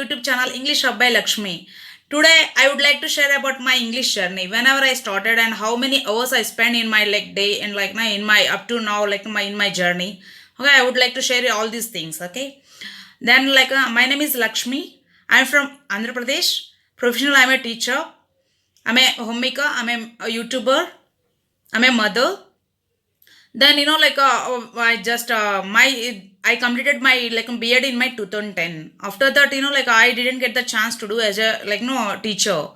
YouTube channel English Hub by Lakshmi. Today I would like to share about my English journey. Whenever I started and how many hours I spent in my day and in my up to now in my journey. Okay, I would like to share all these things. Okay, then my name is Lakshmi. I'm from Andhra Pradesh. Professional, I'm a teacher. I'm a homemaker. I'm a YouTuber. I'm a mother. Then I just my I completed my BEd in my 2010. After that, I didn't get the chance to do as a no teacher.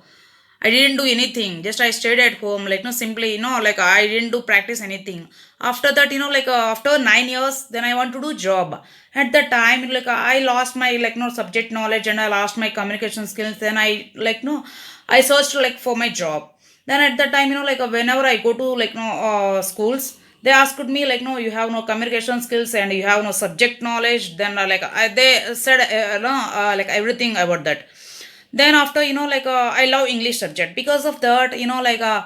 I didn't do anything. Just I stayed at home, simply, I didn't do practice anything. After that, after 9 years, then I want to do job. At the time, I lost my subject knowledge and I lost my communication skills. Then I searched for my job. Then at that time, whenever I go to schools, they asked me no, you have no communication skills and you have no subject knowledge. Then they said everything about that. Then after I love English subject. Because of that, I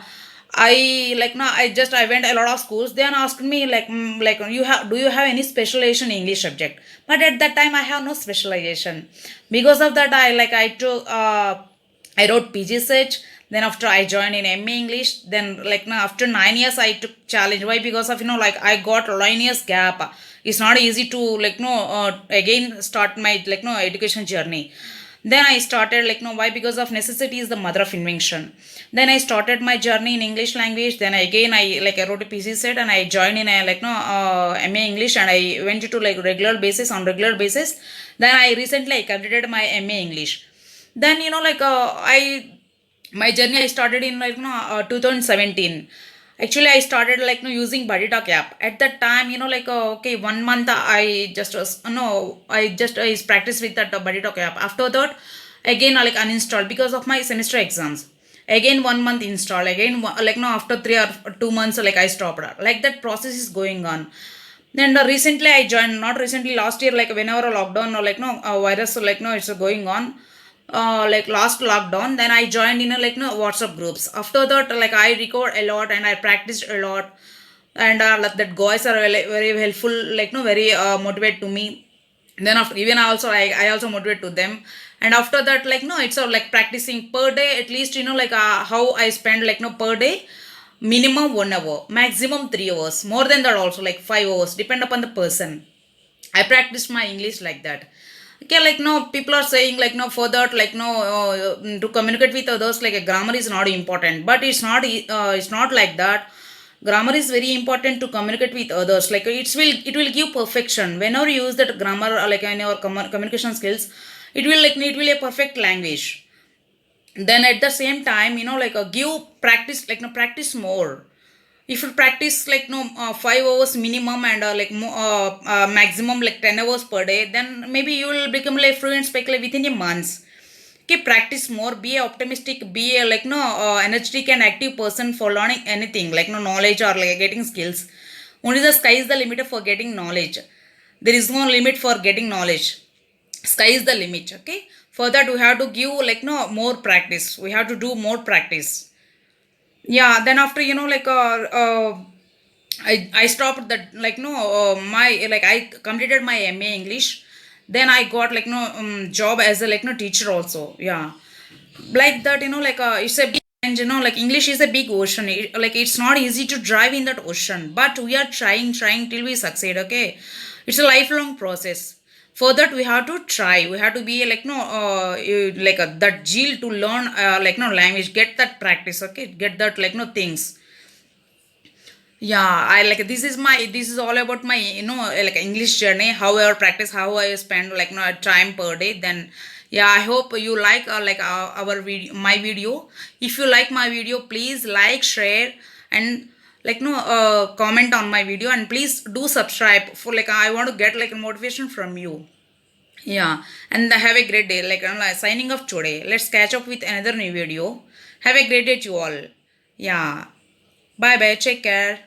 I just I went a lot of schools. Then asked me you have, do you have any specialization in English subject? But at that time I have no specialization. Because of that, I took I wrote PGCH. Then after I joined in MA English. Then after 9 years I took challenge. Why? Because of I got 9 years gap. It's not easy to again start my education journey. Then I started why? Because of necessity is the mother of invention. Then I started my journey in English language. Then again I wrote a PC set and I joined in a MA English, and I went to regular basis on regular basis. Then I recently I completed my MA English. Then I my journey I started in 2017. Actually I started using Buddy Talk app. At that time, okay, 1 month I just was no I just is practice with that Buddy Talk app. After that, again I uninstalled because of my semester exams. Again 1 month install. Again after 3 or 2 months I stopped. Like that process is going on. Then recently I joined, not recently, last year, whenever a lockdown or virus, no, it's going on. Last lockdown, then I joined in a WhatsApp groups. After that, I record a lot and I practiced a lot, and that guys are very helpful, no, very motivate to me. Then after, even I also motivate to them. And after that, no, it's all practicing per day at least, how I spend no per day, minimum 1 hour, maximum 3 hours, more than that also 5 hours, depend upon the person. I practiced my English like that. Okay, no, people are saying no, for that no, to communicate with others, grammar is not important, but it's not like that. Grammar is very important to communicate with others. It will give perfection whenever you use that grammar, in your communication skills. It will a perfect language. Then at the same time, give practice, no, practice more. If you practice 5 hours minimum and maximum 10 hours per day, then maybe you will become fluent speaker within a month. Okay, practice more, be optimistic, be a energetic and active person for learning anything, no knowledge or getting skills. Only the sky is the limit for getting knowledge. There is no limit for getting knowledge. Sky is the limit. Okay, for that we have to give more practice. We have to do more practice. Yeah, then after I stopped that no, my I completed my MA English. Then I got job as a no teacher also. Yeah, like that, it's a big, and English is a big ocean. It's not easy to drive in that ocean, but we are trying till we succeed. Okay, it's a lifelong process. For that we have to try. We have to be no, that zeal to learn no language, get that practice. Okay, get that things. Yeah, I this is all about my English journey, how I practice, how I spend time per day. Then yeah, I hope you like our video, my video. If you like my video, please like, share, and comment on my video, and please do subscribe for I want to get motivation from you. Yeah, and have a great day. I'm signing off today. Let's catch up with another new video. Have a great day to all. Yeah, bye bye. Take care.